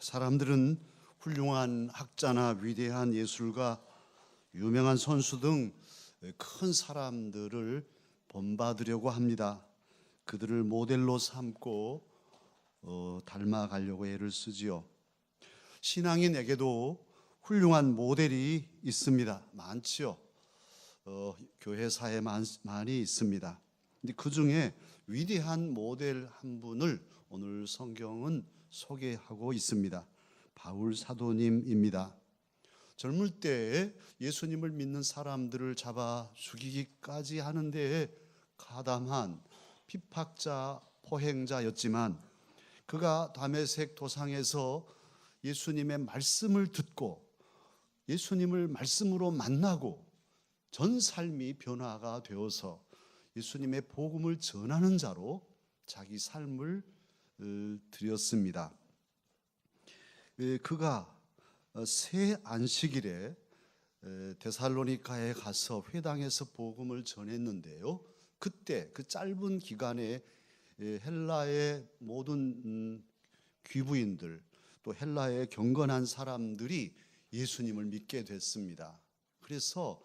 사람들은 훌륭한 학자나 위대한 예술가, 유명한 선수 등 큰 사람들을 본받으려고 합니다. 그들을 모델로 삼고 닮아가려고 애를 쓰지요. 신앙인에게도 훌륭한 모델이 있습니다. 많지요. 교회사에 많이 있습니다. 근데 그 중에 위대한 모델 한 분을 오늘 성경은 소개하고 있습니다. 바울 사도님입니다. 젊을 때에 예수님을 믿는 사람들을 잡아 죽이기까지 하는 데에 가담한 핍박자, 포행자였지만 그가 다메섹 도상에서 예수님의 말씀을 듣고 예수님을 말씀으로 만나고 전 삶이 변화가 되어서 예수님의 복음을 전하는 자로 자기 삶을 드렸습니다. 그가 새 안식일에 데살로니가에 가서 회당에서 복음을 전했는데요. 그때 그 짧은 기간에 헬라의 모든 귀부인들 또 헬라의 경건한 사람들이 예수님을 믿게 됐습니다. 그래서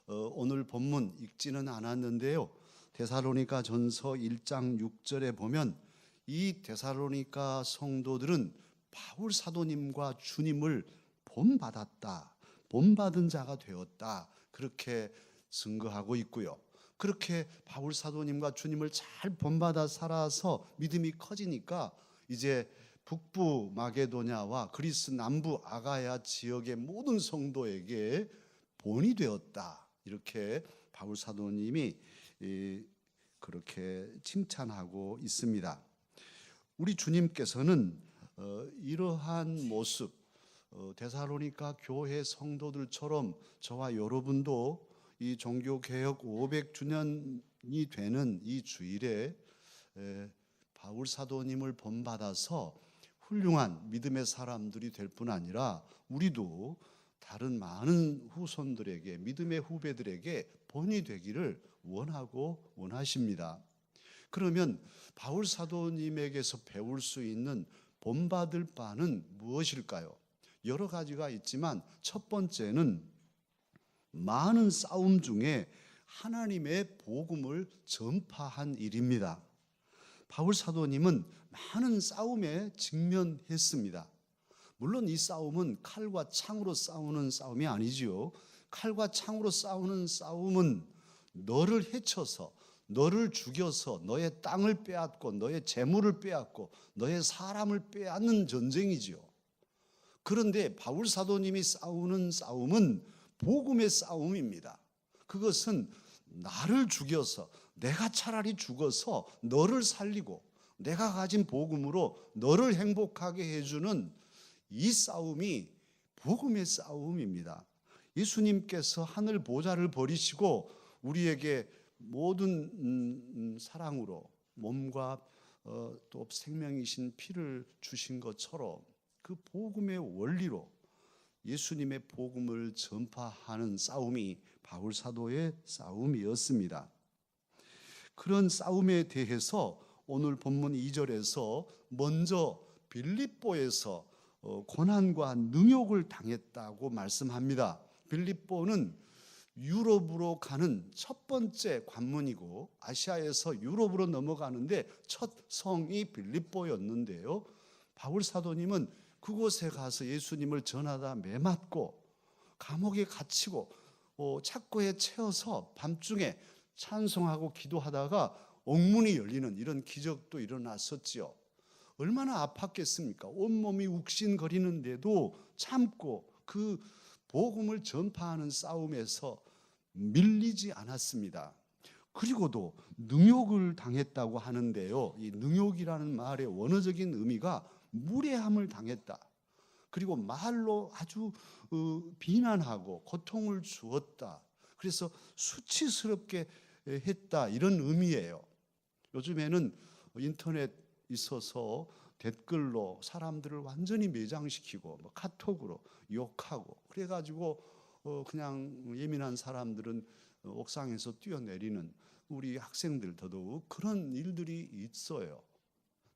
오늘 본문 읽지는 않았는데요. 데살로니가 전서 1장 6절에 보면 이 데살로니가 성도들은 바울 사도님과 주님을 본받았다, 본받은 자가 되었다, 그렇게 증거하고 있고요. 그렇게 바울 사도님과 주님을 잘 본받아 살아서 믿음이 커지니까 이제 북부 마게도냐와 그리스 남부 아가야 지역의 모든 성도에게 본이 되었다, 이렇게 바울 사도님이 그렇게 칭찬하고 있습니다. 우리 주님께서는 이러한 모습, 데살로니가 교회 성도들처럼 저와 여러분도 이 종교개혁 500주년이 되는 이 주일에 바울 사도님을 본받아서 훌륭한 믿음의 사람들이 될 뿐 아니라 우리도 다른 많은 후손들에게, 믿음의 후배들에게 본이 되기를 원하고 원하십니다. 그러면 바울 사도님에게서 배울 수 있는 본받을 바는 무엇일까요? 여러 가지가 있지만 첫 번째는 많은 싸움 중에 하나님의 복음을 전파한 일입니다. 바울 사도님은 많은 싸움에 직면했습니다. 물론 이 싸움은 칼과 창으로 싸우는 싸움이 아니지요. 칼과 창으로 싸우는 싸움은 너를 해쳐서, 너를 죽여서 너의 땅을 빼앗고 너의 재물을 빼앗고 너의 사람을 빼앗는 전쟁이지요. 그런데 바울 사도님이 싸우는 싸움은 복음의 싸움입니다. 그것은 나를 죽여서, 내가 차라리 죽어서 너를 살리고 내가 가진 복음으로 너를 행복하게 해주는 이 싸움이 복음의 싸움입니다. 예수님께서 하늘 보좌를 버리시고 우리에게 모든 사랑으로 몸과 또 생명이신 피를 주신 것처럼 그 복음의 원리로 예수님의 복음을 전파하는 싸움이 바울 사도의 싸움이었습니다. 그런 싸움에 대해서 오늘 본문 2절에서 먼저 빌립보에서 고난과 능욕을 당했다고 말씀합니다. 빌립보는 유럽으로 가는 첫 번째 관문이고 아시아에서 유럽으로 넘어가는데 첫 성이 빌립보였는데요. 바울 사도님은 그곳에 가서 예수님을 전하다 매맞고 감옥에 갇히고 착고에 채워서 밤중에 찬송하고 기도하다가 옥문이 열리는 이런 기적도 일어났었지요. 얼마나 아팠겠습니까? 온몸이 욱신거리는데도 참고 그 복음을 전파하는 싸움에서 밀리지 않았습니다. 그리고도 능욕을 당했다고 하는데요. 이 능욕이라는 말의 원어적인 의미가 무례함을 당했다. 그리고 말로 아주 비난하고 고통을 주었다. 그래서 수치스럽게 했다, 이런 의미예요. 요즘에는 인터넷 있어서 댓글로 사람들을 완전히 매장시키고 카톡으로 욕하고 그래가지고 그냥 예민한 사람들은 옥상에서 뛰어내리는 우리 학생들 더더욱 그런 일들이 있어요.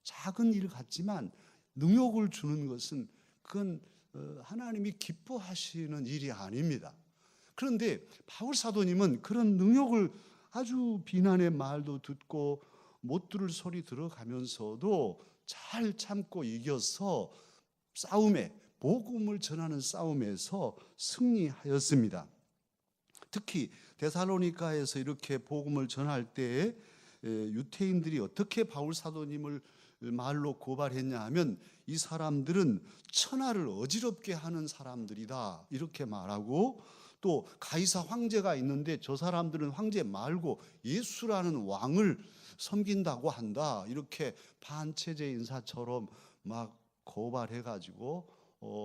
작은 일 같지만 능욕을 주는 것은 그건 하나님이 기뻐하시는 일이 아닙니다. 그런데 바울 사도님은 그런 능욕을 아주 비난의 말도 듣고 못 들을 소리 들어가면서도 잘 참고 이겨서 싸움에, 복음을 전하는 싸움에서 승리하였습니다. 특히 데살로니가에서 이렇게 복음을 전할 때에 유태인들이 어떻게 바울 사도님을 말로 고발했냐 하면 이 사람들은 천하를 어지럽게 하는 사람들이다 이렇게 말하고, 또 가이사 황제가 있는데 저 사람들은 황제 말고 예수라는 왕을 섬긴다고 한다 이렇게 반체제 인사처럼 막 고발해가지고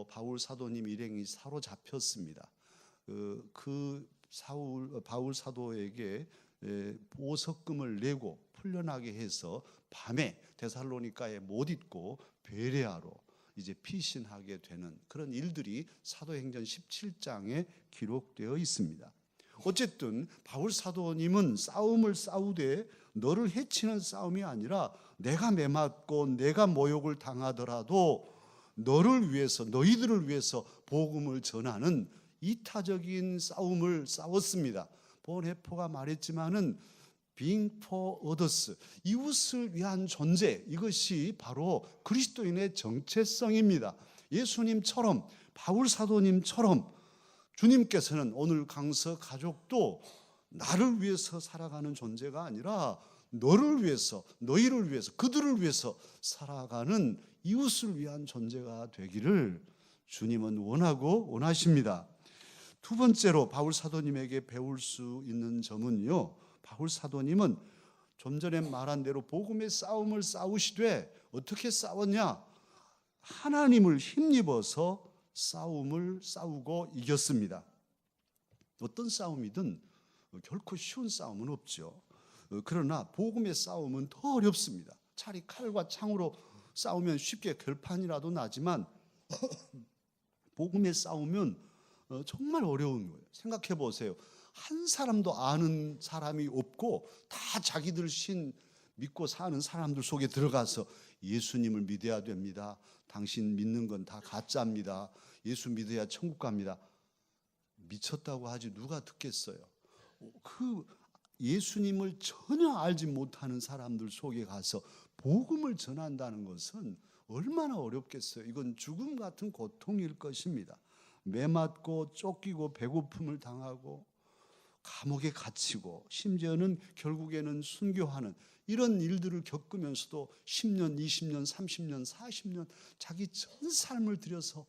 바울 사도님 일행이 사로잡혔습니다. 바울 사도에게 보석금을 내고 풀려나게 해서 밤에 데살로니가에 못 있고 베레아로 이제 피신하게 되는 그런 일들이 사도행전 17장에 기록되어 있습니다. 어쨌든 바울 사도님은 싸움을 싸우되 너를 해치는 싸움이 아니라 내가 매맞고 내가 모욕을 당하더라도 너를 위해서, 너희들을 위해서 복음을 전하는 이타적인 싸움을 싸웠습니다. 본해포가 말했지만은 being for others, 이웃을 위한 존재, 이것이 바로 그리스도인의 정체성입니다. 예수님처럼, 바울 사도님처럼 주님께서는 오늘 강서 가족도 나를 위해서 살아가는 존재가 아니라 너를 위해서, 너희를 위해서, 그들을 위해서 살아가는 이웃을 위한 존재가 되기를 주님은 원하고 원하십니다. 두 번째로 바울 사도님에게 배울 수 있는 점은요, 바울 사도님은 좀 전에 말한 대로 복음의 싸움을 싸우시되 어떻게 싸웠냐? 하나님을 힘입어서 싸움을 싸우고 이겼습니다. 어떤 싸움이든 결코 쉬운 싸움은 없죠. 그러나 복음의 싸움은 더 어렵습니다. 차라리 칼과 창으로 싸우면 쉽게 결판이라도 나지만 복음의 싸움은 정말 어려운 거예요. 생각해 보세요. 한 사람도 아는 사람이 없고 다 자기들 신 믿고 사는 사람들 속에 들어가서 예수님을 믿어야 됩니다. 당신 믿는 건 다 가짜입니다. 예수 믿어야 천국 갑니다. 미쳤다고 하지 누가 듣겠어요? 그 예수님을 전혀 알지 못하는 사람들 속에 가서 복음을 전한다는 것은 얼마나 어렵겠어요. 이건 죽음 같은 고통일 것입니다. 매맞고 쫓기고 배고픔을 당하고 감옥에 갇히고 심지어는 결국에는 순교하는 이런 일들을 겪으면서도 10년, 20년, 30년, 40년 자기 전 삶을 들여서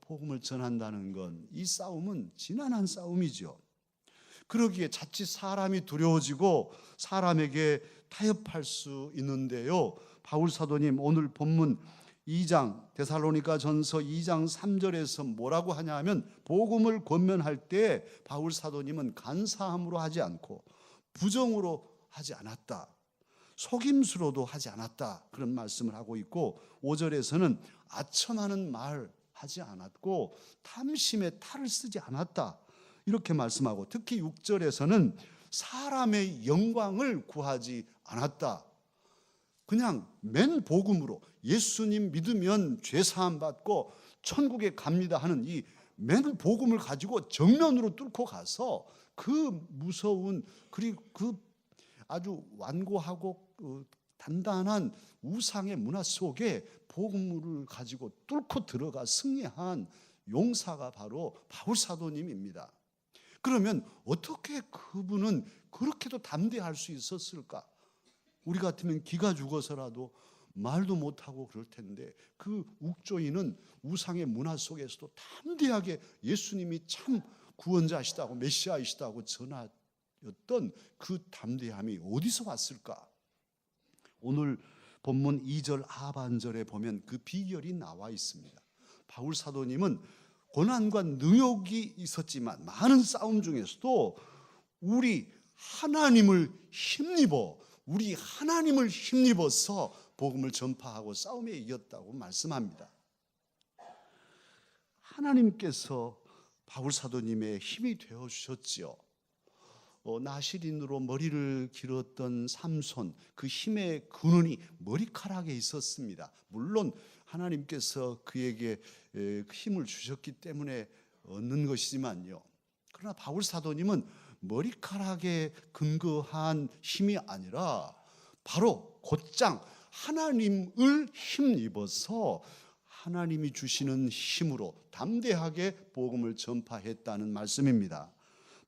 복음을 전한다는 건, 이 싸움은 지난한 싸움이죠. 그러기에 자칫 사람이 두려워지고 사람에게 타협할 수 있는데요, 바울 사도님 오늘 본문 2장 데살로니가 전서 2장 3절에서 뭐라고 하냐 하면, 복음을 권면할 때 바울 사도님은 간사함으로 하지 않고 부정으로 하지 않았다, 속임수로도 하지 않았다, 그런 말씀을 하고 있고, 5절에서는 아첨하는 말 하지 않았고 탐심의 탈을 쓰지 않았다 이렇게 말씀하고, 특히 6절에서는 사람의 영광을 구하지 않았다. 그냥 맨 복음으로 예수님 믿으면 죄 사함 받고 천국에 갑니다 하는 이 맨 복음을 가지고 정면으로 뚫고 가서 그 무서운, 그리고 그 아주 완고하고 단단한 우상의 문화 속에 복음을 가지고 뚫고 들어가 승리한 용사가 바로 바울 사도님입니다. 그러면 어떻게 그분은 그렇게도 담대할 수 있었을까? 우리 같으면 기가 죽어서라도 말도 못하고 그럴 텐데, 그 욱조인은 우상의 문화 속에서도 담대하게 예수님이 참 구원자시다고 메시아이시다고 전하였던 그 담대함이 어디서 왔을까? 오늘 본문 2절 하반절에 보면 그 비결이 나와 있습니다. 바울 사도님은 고난과 능욕이 있었지만 많은 싸움 중에서도 우리 하나님을 힘입어서 복음을 전파하고 싸움에 이겼다고 말씀합니다. 하나님께서 바울 사도님의 힘이 되어 주셨지요. 나시린으로 머리를 길었던 삼손, 그 힘의 근원이 머리카락에 있었습니다. 물론 하나님께서 그에게 힘을 주셨기 때문에 얻는 것이지만요. 그러나 바울 사도님은 머리카락에 근거한 힘이 아니라 바로 곧장 하나님을 힘입어서 하나님이 주시는 힘으로 담대하게 복음을 전파했다는 말씀입니다.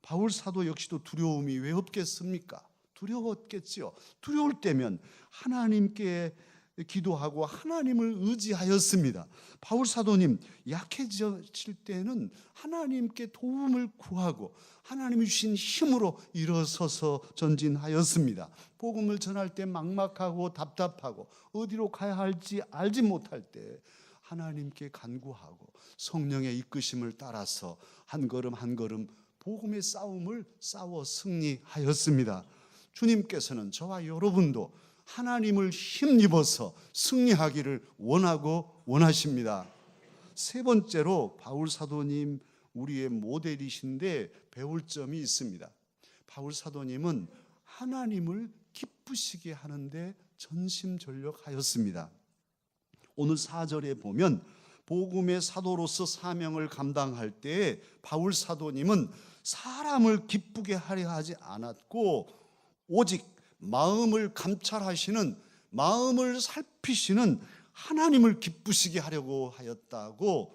바울 사도 역시도 두려움이 왜 없겠습니까? 두려웠겠지요. 두려울 때면 하나님께 기도하고 하나님을 의지하였습니다. 바울 사도님 약해질 때는 하나님께 도움을 구하고 하나님이 주신 힘으로 일어서서 전진하였습니다. 복음을 전할 때 막막하고 답답하고 어디로 가야 할지 알지 못할 때 하나님께 간구하고 성령의 이끄심을 따라서 한 걸음 한 걸음 복음의 싸움을 싸워 승리하였습니다. 주님께서는 저와 여러분도 하나님을 힘입어서 승리하기를 원하고 원하십니다. 세 번째로 바울 사도님 우리의 모델이신데 배울 점이 있습니다. 바울 사도님은 하나님을 기쁘시게 하는데 전심전력하였습니다. 오늘 4절에 보면 복음의 사도로서 사명을 감당할 때 바울 사도님은 사람을 기쁘게 하려 하지 않았고 오직 마음을 감찰하시는, 마음을 살피시는 하나님을 기쁘시게 하려고 하였다고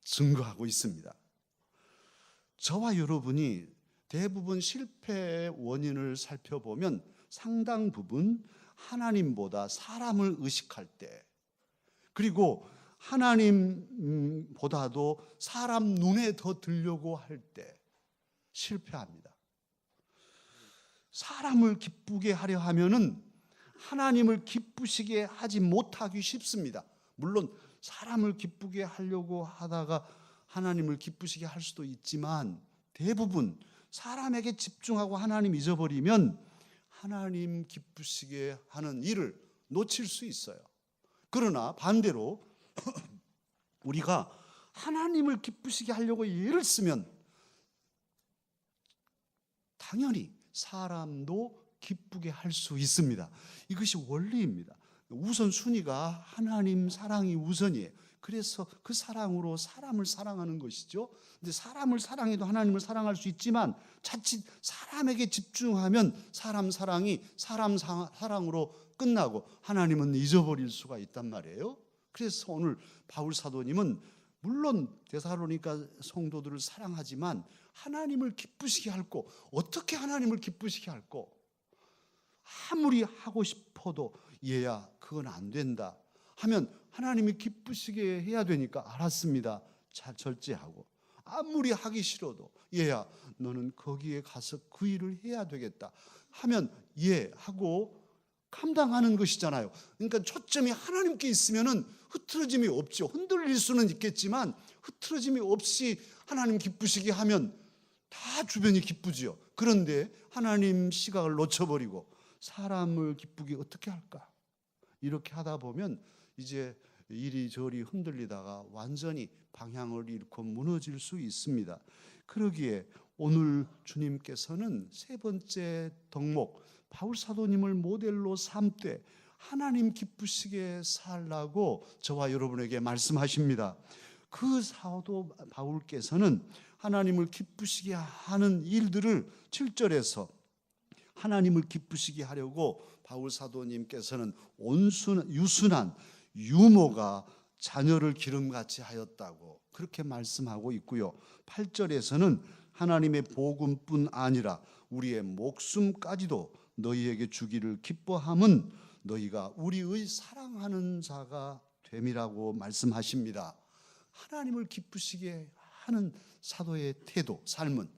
증거하고 있습니다. 저와 여러분이 대부분 실패의 원인을 살펴보면 상당 부분 하나님보다 사람을 의식할 때, 그리고 하나님보다도 사람 눈에 더 들려고 할 때 실패합니다. 사람을 기쁘게 하려 하면은 하나님을 기쁘시게 하지 못하기 쉽습니다. 물론 사람을 기쁘게 하려고 하다가 하나님을 기쁘시게 할 수도 있지만 대부분 사람에게 집중하고 하나님 잊어버리면 하나님 기쁘시게 하는 일을 놓칠 수 있어요. 그러나 반대로 우리가 하나님을 기쁘시게 하려고 애를 쓰면 당연히 사람도 기쁘게 할 수 있습니다. 이것이 원리입니다. 우선순위가 하나님 사랑이 우선이에요. 그래서 그 사랑으로 사람을 사랑하는 것이죠. 근데 사람을 사랑해도 하나님을 사랑할 수 있지만 자칫 사람에게 집중하면 사람 사랑이 사람 사랑으로 끝나고 하나님은 잊어버릴 수가 있단 말이에요. 그래서 오늘 바울 사도님은 물론 데살로니가 성도들을 사랑하지만 하나님을 기쁘시게 할 거, 어떻게 하나님을 기쁘시게 할 거, 아무리 하고 싶어도 얘야 그건 안 된다 하면 하나님이 기쁘시게 해야 되니까 알았습니다, 잘 절제하고, 아무리 하기 싫어도 얘야 너는 거기에 가서 그 일을 해야 되겠다 하면 예 하고 감당하는 것이잖아요. 그러니까 초점이 하나님께 있으면은 흐트러짐이 없죠. 흔들릴 수는 있겠지만 흐트러짐이 없이 하나님 기쁘시게 하면 다 주변이 기쁘지요. 그런데 하나님 시각을 놓쳐버리고 사람을 기쁘게 어떻게 할까? 이렇게 하다 보면 이제 이리저리 흔들리다가 완전히 방향을 잃고 무너질 수 있습니다. 그러기에 오늘 주님께서는 세 번째 덕목, 바울 사도님을 모델로 삼되 하나님 기쁘시게 살라고 저와 여러분에게 말씀하십니다. 그 사도 바울께서는 하나님을 기쁘시게 하는 일들을 7절에서 하나님을 기쁘시게 하려고 바울 사도님께서는 유순한 유모가 자녀를 기름같이 하였다고 그렇게 말씀하고 있고요. 8절에서는 하나님의 복음뿐 아니라 우리의 목숨까지도 너희에게 주기를 기뻐함은 너희가 우리의 사랑하는 자가 됨이라고 말씀하십니다. 하나님을 기쁘시게 하는 사도의 태도, 삶은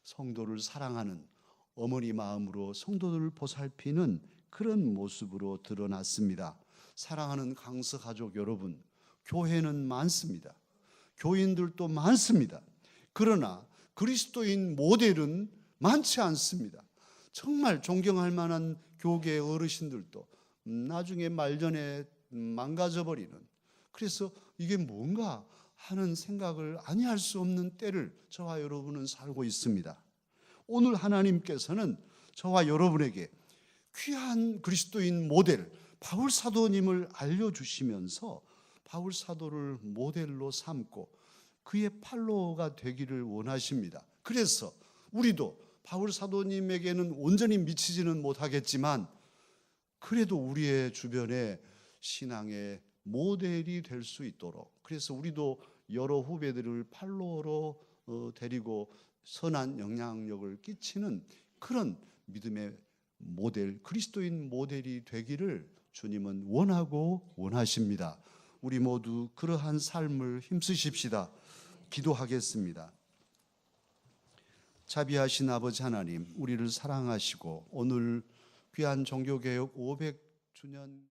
성도를 사랑하는 어머니 마음으로 성도들을 보살피는 그런 모습으로 드러났습니다. 사랑하는 강서 가족 여러분, 교회는 많습니다. 교인들도 많습니다. 그러나 그리스도인 모델은 많지 않습니다. 정말 존경할 만한 교계 어르신들도 나중에 말년에 망가져버리는, 그래서 이게 뭔가 하는 생각을 아니할 수 없는 때를 저와 여러분은 살고 있습니다. 오늘 하나님께서는 저와 여러분에게 귀한 그리스도인 모델 바울 사도님을 알려주시면서 바울 사도를 모델로 삼고 그의 팔로워가 되기를 원하십니다. 그래서 우리도 바울 사도님에게는 온전히 미치지는 못하겠지만 그래도 우리의 주변에 신앙의 모델이 될 수 있도록, 그래서 우리도 여러 후배들을 팔로워로 데리고 선한 영향력을 끼치는 그런 믿음의 모델, 그리스도인 모델이 되기를 주님은 원하고 원하십니다. 우리 모두 그러한 삶을 힘쓰십시다. 기도하겠습니다. 자비하신 아버지 하나님, 우리를 사랑하시고 오늘 귀한 종교개혁 500주년